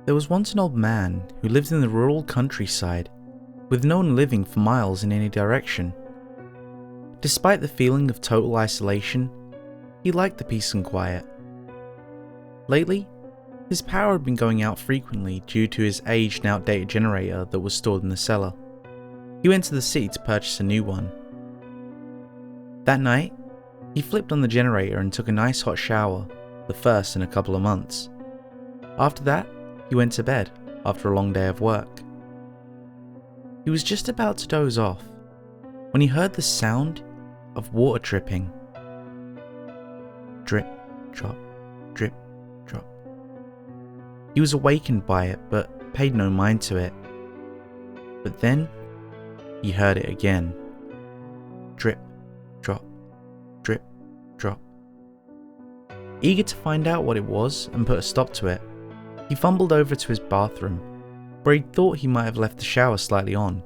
There was once an old man who lived in the rural countryside, with no one living for miles in any direction. Despite the feeling of total isolation, he liked the peace and quiet. Lately, his power had been going out frequently due to his aged and outdated generator that was stored in the cellar. He went to the city to purchase a new one. That night, he flipped on the generator and took a nice hot shower, the first in a couple of months. After that, he went to bed after a long day of work. He was just about to doze off when he heard the sound of water dripping. Drip, drop, drip, drop. He was awakened by it but paid no mind to it. But then, he heard it again. Drip, drop, drip, drop. Eager to find out what it was and put a stop to it, he fumbled over to his bathroom, where he thought he might have left the shower slightly on.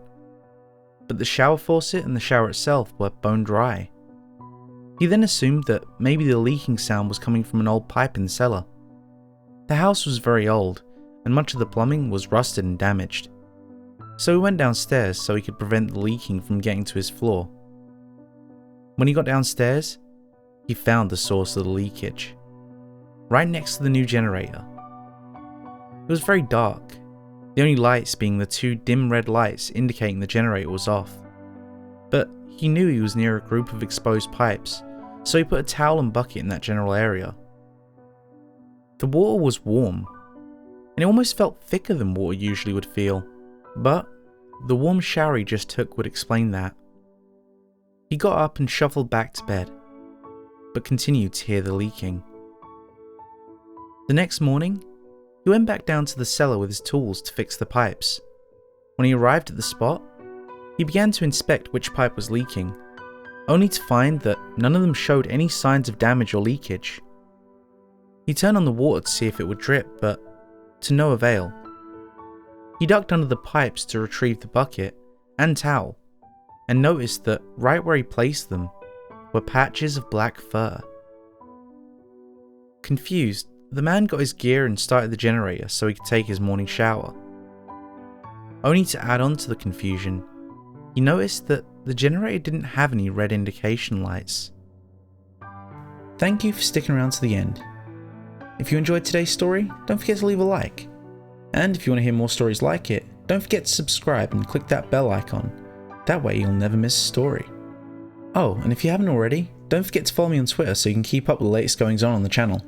But the shower faucet and the shower itself were bone dry. He then assumed that maybe the leaking sound was coming from an old pipe in the cellar. The house was very old, and much of the plumbing was rusted and damaged. So he went downstairs so he could prevent the leaking from getting to his floor. When he got downstairs, he found the source of the leakage, right next to the new generator. It was very dark, the only lights being the two dim red lights indicating the generator was off. But he knew he was near a group of exposed pipes, so he put a towel and bucket in that general area. The water was warm, and it almost felt thicker than water usually would feel, but the warm shower he just took would explain that. He got up and shuffled back to bed, but continued to hear the leaking. The next morning, he went back down to the cellar with his tools to fix the pipes. When he arrived at the spot, he began to inspect which pipe was leaking, only to find that none of them showed any signs of damage or leakage. He turned on the water to see if it would drip, but to no avail. He ducked under the pipes to retrieve the bucket and towel, and noticed that right where he placed them were patches of black fur. Confused, the man got his gear and started the generator so he could take his morning shower. Only to add on to the confusion, he noticed that the generator didn't have any red indication lights. Thank you for sticking around to the end. If you enjoyed today's story, don't forget to leave a like. And if you want to hear more stories like it, don't forget to subscribe and click that bell icon. That way you'll never miss a story. Oh, and if you haven't already, don't forget to follow me on Twitter so you can keep up with the latest goings on the channel.